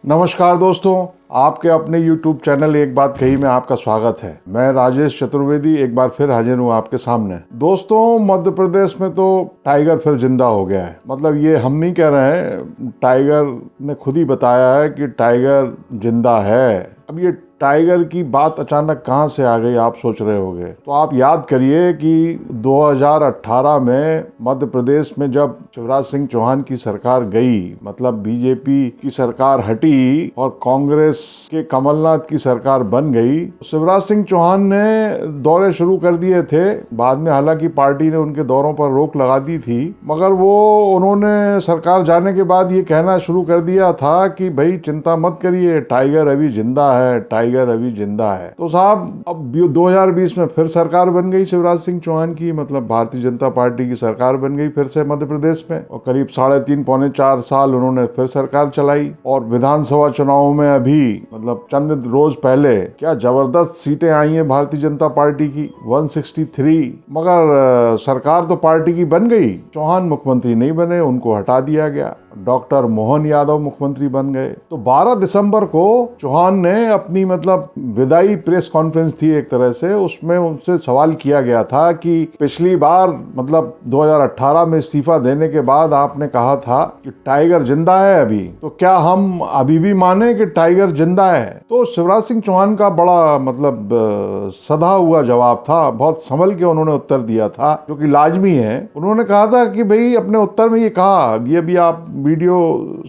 नमस्कार दोस्तों, आपके अपने YouTube चैनल एक बात कही में आपका स्वागत है। मैं राजेश चतुर्वेदी एक बार फिर हाजिर हूँ आपके सामने। दोस्तों, मध्य प्रदेश में तो टाइगर फिर जिंदा हो गया है। मतलब ये हम नहीं कह रहे हैं, टाइगर ने खुद ही बताया है कि टाइगर जिंदा है। अब ये टाइगर की बात अचानक कहाँ से आ गई, आप सोच रहे होंगे। तो आप याद करिए कि 2018 में मध्य प्रदेश में जब शिवराज सिंह चौहान की सरकार गई, मतलब बीजेपी की सरकार हटी और कांग्रेस के कमलनाथ की सरकार बन गई, शिवराज सिंह चौहान ने दौरे शुरू कर दिए थे। बाद में हालांकि पार्टी ने उनके दौरों पर रोक लगा दी थी, मगर उन्होंने सरकार जाने के बाद ये कहना शुरू कर दिया था कि भाई चिंता मत करिए, टाइगर अभी जिंदा है, टाइगर अभी जिंदा है। तो साहब, अब 2020 में फिर सरकार बन गई शिवराज सिंह चौहान की, मतलब भारतीय जनता पार्टी की सरकार बन गई फिर से मध्य प्रदेश में, और करीब 3.5 पौने 4 साल उन्होंने फिर सरकार चलाई। और विधानसभा चुनाव में अभी मतलब चंद रोज पहले क्या जबरदस्त सीटें आई हैं भारतीय जनता पार्टी की, 163। मगर सरकार तो पार्टी की बन गई, चौहान मुख्यमंत्री नहीं बने, उनको हटा दिया गया, डॉक्टर मोहन यादव मुख्यमंत्री बन गए। तो 12 दिसंबर को चौहान ने अपनी मतलब विदाई प्रेस कॉन्फ्रेंस थी एक तरह से, उसमें उनसे सवाल किया गया था कि पिछली बार मतलब 2018 में इस्तीफा देने के बाद आपने कहा था कि टाइगर जिंदा है अभी, तो क्या हम अभी भी माने कि टाइगर जिंदा है? तो शिवराज सिंह चौहान का बड़ा मतलब सधा हुआ जवाब था, बहुत संभल के उन्होंने उत्तर दिया था, जो कि लाजमी है। उन्होंने कहा था कि भाई, अपने उत्तर में ये कहा, ये भी आप वीडियो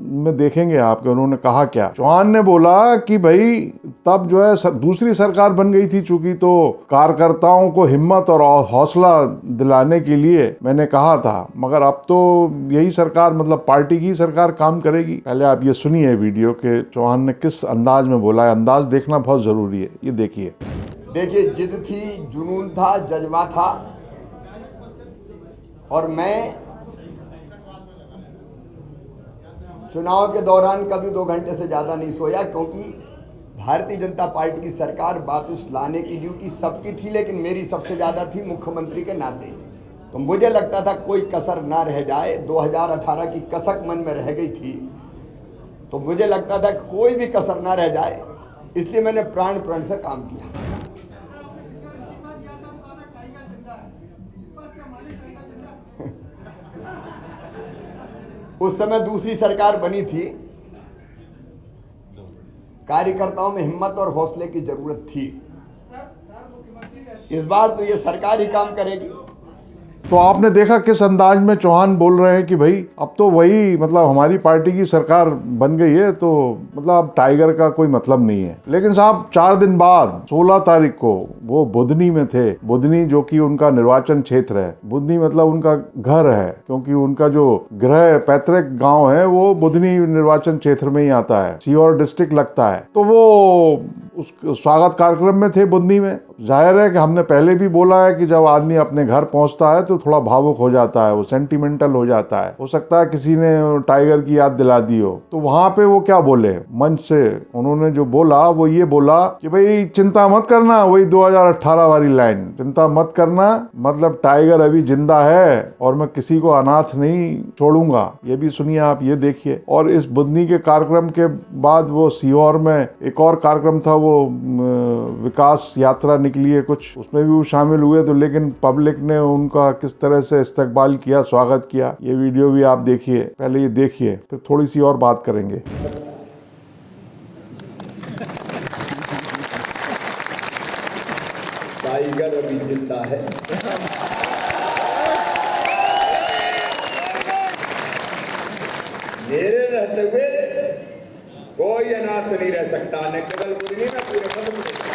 में देखेंगे आपके, उन्होंने कहा क्या। चौहान ने बोला कि भाई तब जो है दूसरी सरकार बन गई थी चूंकि, तो कार्यकर्ताओं को हिम्मत और हौसला दिलाने के लिए मैंने कहा था, मगर अब तो यही सरकार मतलब पार्टी की सरकार काम करेगी। पहले आप ये सुनिए वीडियो के चौहान ने किस अंदाज में बोला है। अंदाज देखना बहुत जरूरी है, ये देखिए। देखिए, जिद थी, जुनून था, जज्बा था, और मैं चुनाव के दौरान कभी 2 घंटे से ज़्यादा नहीं सोया, क्योंकि भारतीय जनता पार्टी की सरकार वापस लाने की ड्यूटी सबकी थी, लेकिन मेरी सबसे ज़्यादा थी मुख्यमंत्री के नाते। तो मुझे लगता था कोई कसर ना रह जाए। 2018 की कसक मन में रह गई थी, तो मुझे लगता था कि कोई भी कसर ना रह जाए, इसलिए मैंने प्राण प्रण से काम किया। उस समय दूसरी सरकार बनी थी, कार्यकर्ताओं में हिम्मत और हौसले की जरूरत थी। इस बार तो ये सरकार ही काम करेगी। तो आपने देखा किस अंदाज में चौहान बोल रहे हैं कि भाई अब तो वही मतलब हमारी पार्टी की सरकार बन गई है, तो मतलब अब टाइगर का कोई मतलब नहीं है। लेकिन साहब, 4 दिन बाद 16 तारीख को वो बुधनी में थे। बुधनी जो कि उनका निर्वाचन क्षेत्र है, बुधनी मतलब उनका घर है, क्योंकि उनका जो गृह पैतृक गांव है वो बुधनी निर्वाचन क्षेत्र में ही आता है, सीहोर डिस्ट्रिक्ट लगता है। तो वो उस स्वागत कार्यक्रम में थे बुधनी में। जाहिर है कि हमने पहले भी बोला है कि जब आदमी अपने घर पहुंचता है तो थोड़ा भावुक हो जाता है, वो सेंटिमेंटल हो जाता है। हो सकता है किसी ने टाइगर की याद दिला दी हो। तो वहां पे वो क्या बोले, मंच से उन्होंने जो बोला वो ये बोला कि भाई चिंता मत करना, वही 2018 वाली लाइन, चिंता मत करना, मतलब टाइगर अभी जिंदा है और मैं किसी को अनाथ नहीं छोड़ूंगा। ये भी सुनिए आप, ये देखिए। और इस बुधनी के कार्यक्रम के बाद वो सीहोर में एक और कार्यक्रम था, वो विकास यात्रा निकली है कुछ, उसमें भी वो शामिल हुए। तो लेकिन पब्लिक ने उनका किस तरह से इस्तकबाल किया, स्वागत किया, ये वीडियो भी आप देखिए। पहले ये देखिए, फिर थोड़ी सी और बात करेंगे। टाइगर अभी जिंदा है। मेरे रहते हुए कोई अनाथ नहीं रह सकता, न केवल बुधनी में, पूरे मध्य प्रदेश।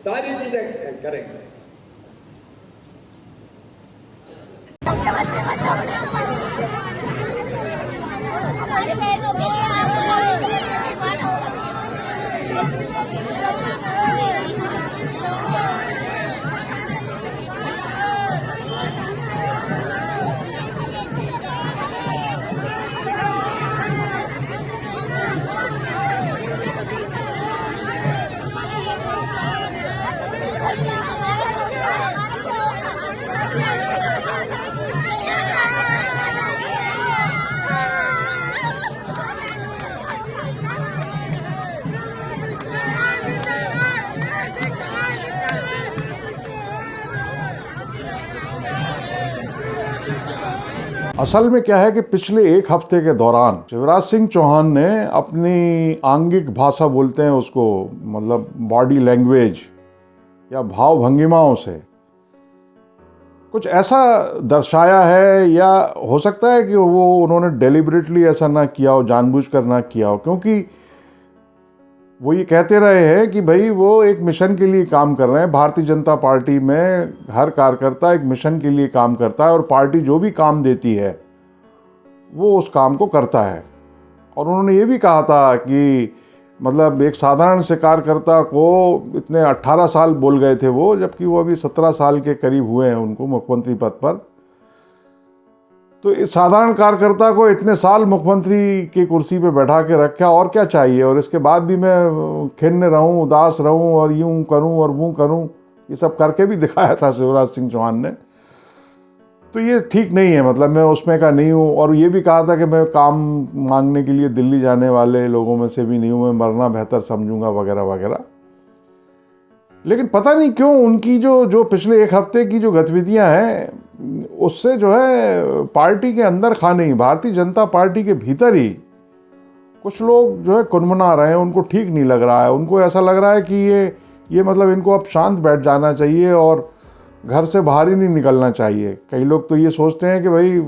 सारी चीजें करेंगे। हमारे बहनों के लिए असल में क्या है कि पिछले एक हफ्ते के दौरान शिवराज सिंह चौहान ने अपनी आंगिक भाषा बोलते हैं उसको, मतलब बॉडी लैंग्वेज या भाव भंगिमाओं से कुछ ऐसा दर्शाया है, या हो सकता है कि वो उन्होंने डेलिबरेटली ऐसा ना किया हो, जानबूझकर ना किया हो, क्योंकि वो ये कहते रहे हैं कि भाई वो एक मिशन के लिए काम कर रहे हैं। भारतीय जनता पार्टी में हर कार्यकर्ता एक मिशन के लिए काम करता है और पार्टी जो भी काम देती है वो उस काम को करता है। और उन्होंने ये भी कहा था कि मतलब एक साधारण से कार्यकर्ता को इतने 18 साल बोल गए थे वो, जबकि वो अभी 17 साल के करीब हुए हैं उनको मुख्यमंत्री पद पर। तो इस साधारण कार्यकर्ता को इतने साल मुख्यमंत्री की कुर्सी पे बैठा के रखा, और क्या चाहिए? और इसके बाद भी मैं खिन्न रहूं, उदास रहूं और यूं करूं और वो करूं, ये सब करके भी दिखाया था शिवराज सिंह चौहान ने। तो ये ठीक नहीं है, मतलब मैं उसमें का नहीं हूँ। और ये भी कहा था कि मैं काम मांगने के लिए दिल्ली जाने वाले लोगों में से भी नहीं हूँ, मैं मरना बेहतर समझूंगा वगैरह वगैरह। लेकिन पता नहीं क्यों उनकी जो पिछले एक हफ्ते की जो गतिविधियां हैं उससे जो है पार्टी के अंदर खाने, भारतीय जनता पार्टी के भीतर ही कुछ लोग जो है कुनमुना रहे हैं, उनको ठीक नहीं लग रहा है। उनको ऐसा लग रहा है कि ये मतलब इनको अब शांत बैठ जाना चाहिए और घर से बाहर ही नहीं निकलना चाहिए। कई लोग तो ये सोचते हैं कि भाई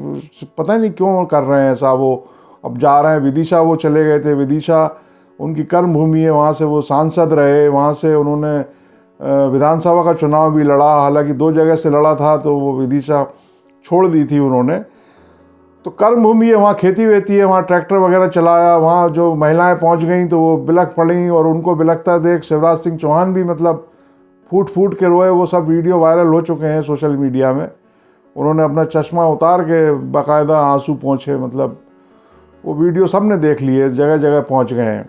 पता नहीं क्यों कर रहे हैं ऐसा, वो अब जा रहे हैं विदिशा, वो चले गए थे विदिशा, उनकी कर्म भूमि है, वहाँ से वो सांसद रहे, वहाँ से उन्होंने विधानसभा का चुनाव भी लड़ा, हालांकि 2 जगह से लड़ा था, तो वो विदिशा छोड़ दी थी उन्होंने। तो कर्म भूमि है, वहाँ खेती वेती है, वहाँ ट्रैक्टर वगैरह चलाया, वहाँ जो महिलाएं पहुँच गई तो वो बिलख पड़ी, और उनको बिलखता देख शिवराज सिंह चौहान भी मतलब फूट फूट के रोए। वो सब वीडियो वायरल हो चुके हैं सोशल मीडिया में। उन्होंने अपना चश्मा उतार के बाकायदा आंसू पोंछे, मतलब वो वीडियो सब ने देख लिए, जगह जगह पहुंच गए हैं।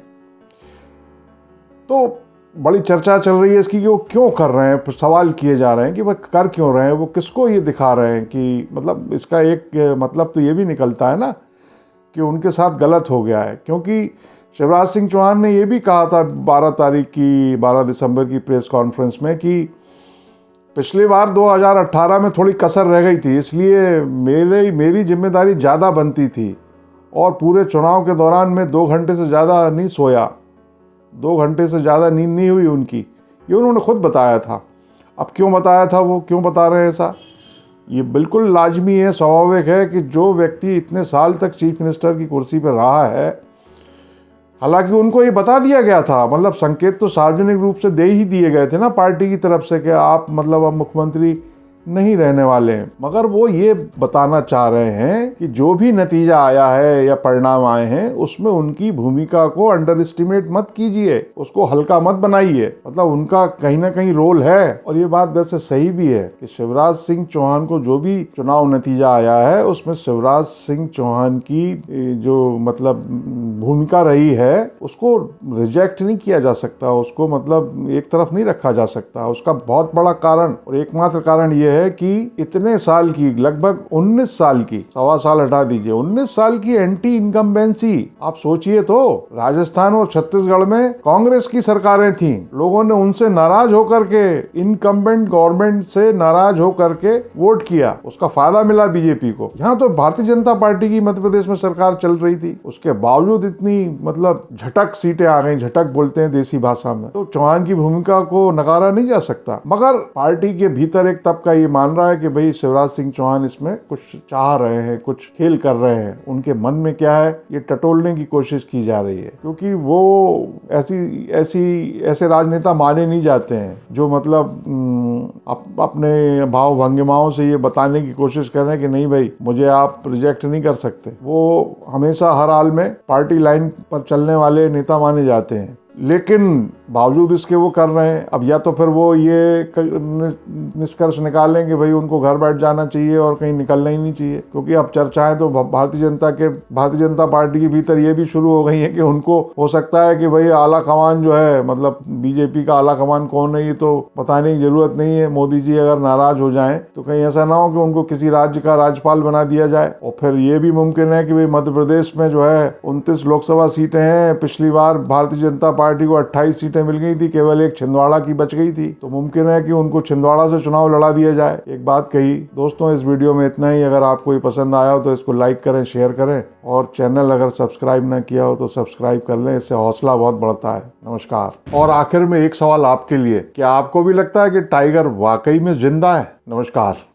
तो बड़ी चर्चा चल रही है इसकी कि वो क्यों कर रहे हैं, सवाल किए जा रहे हैं कि वह कर क्यों रहे हैं, वो किसको ये दिखा रहे हैं कि मतलब इसका एक मतलब तो ये भी निकलता है ना कि उनके साथ गलत हो गया है। क्योंकि शिवराज सिंह चौहान ने ये भी कहा था 12 दिसंबर की प्रेस कॉन्फ्रेंस में कि पिछली बार 2018 में थोड़ी कसर रह गई थी, इसलिए मेरी जिम्मेदारी ज़्यादा बनती थी, और पूरे चुनाव के दौरान मैं 2 घंटे से ज़्यादा नहीं सोया, 2 घंटे से ज़्यादा नींद नहीं हुई उनकी, ये उन्होंने खुद बताया था। अब क्यों बताया था, वो क्यों बता रहे हैं ऐसा? ये बिल्कुल लाजमी है, स्वाभाविक है कि जो व्यक्ति इतने साल तक चीफ मिनिस्टर की कुर्सी पर रहा है, हालांकि उनको ये बता दिया गया था, मतलब संकेत तो सार्वजनिक रूप से दे ही दिए गए थे ना पार्टी की तरफ से कि आप मतलब अब मुख्यमंत्री नहीं रहने वाले हैं, मगर वो ये बताना चाह रहे हैं कि जो भी नतीजा आया है या परिणाम आए हैं उसमें उनकी भूमिका को अंडर एस्टिमेट मत कीजिए, उसको हल्का मत बनाइए। मतलब उनका कहीं ना कहीं रोल है, और ये बात वैसे सही भी है कि शिवराज सिंह चौहान को जो भी चुनाव नतीजा आया है उसमें शिवराज सिंह चौहान की जो मतलब भूमिका रही है उसको रिजेक्ट नहीं किया जा सकता, उसको मतलब एक तरफ नहीं रखा जा सकता। उसका बहुत बड़ा कारण और एकमात्र कारण ये है कि इतने साल की, लगभग 19 साल की, 1.25 साल हटा दीजिए, 19 साल की एंटी इनकम्बेंसी। आप सोचिए तो राजस्थान और छत्तीसगढ़ में कांग्रेस की सरकारें थीं, लोगों ने उनसे नाराज होकर के, इनकम्बेंट गवर्नमेंट से नाराज होकर के वोट किया, उसका फायदा मिला बीजेपी को। यहाँ तो भारतीय जनता पार्टी की मध्य प्रदेश में सरकार चल रही थी, उसके बावजूद इतनी मतलब झटक सीटें आ गई, झटक बोलते हैं देसी भाषा में। तो चौहान की भूमिका को नकारा नहीं जा सकता, मगर पार्टी के भीतर एक तबका ये मान रहा है कि भाई शिवराज सिंह चौहान इसमें कुछ चाह रहे हैं, कुछ खेल कर रहे हैं। उनके मन में क्या है ये टटोलने की कोशिश की जा रही है, क्योंकि वो ऐसे राजनेता माने नहीं जाते हैं जो मतलब अपने भाव भंगिमाओं से ये बताने की कोशिश कर रहे हैं कि नहीं भाई मुझे आप रिजेक्ट नहीं कर सकते। वो हमेशा हर हाल में पार्टी लाइन पर चलने वाले नेता माने जाते हैं, लेकिन बावजूद इसके वो कर रहे हैं। अब या तो फिर वो ये निष्कर्ष निकालें कि भाई उनको घर बैठ जाना चाहिए और कहीं निकलना ही नहीं चाहिए, क्योंकि अब चर्चाएं तो भारतीय जनता पार्टी के भीतर ये भी शुरू हो गई है कि उनको हो सकता है कि भाई आला कमान जो है, मतलब बीजेपी का आला कमान कौन है ये तो बताने की जरूरत नहीं है। मोदी जी अगर नाराज हो जाएं तो कहीं ऐसा ना हो कि उनको किसी राज्य का राज्यपाल बना दिया जाए। और फिर ये भी मुमकिन है कि भाई मध्य प्रदेश में जो है 29 लोकसभा सीटें हैं, पिछली बार भारतीय जनता पार्टी को 28 सीटें सीटें मिल गई थी, केवल एक छिंदवाड़ा की बच गई थी, तो मुमकिन है कि उनको छिंदवाड़ा से चुनाव लड़ा दिया जाए। एक बात कही। दोस्तों, इस वीडियो में इतना ही। अगर आपको ये पसंद आया हो तो इसको लाइक करें, शेयर करें, और चैनल अगर सब्सक्राइब ना किया हो तो सब्सक्राइब कर लें, इससे हौसला बहुत बढ़ता है। नमस्कार। और आखिर में एक सवाल आपके लिए, क्या आपको भी लगता है कि टाइगर वाकई में जिंदा है? नमस्कार।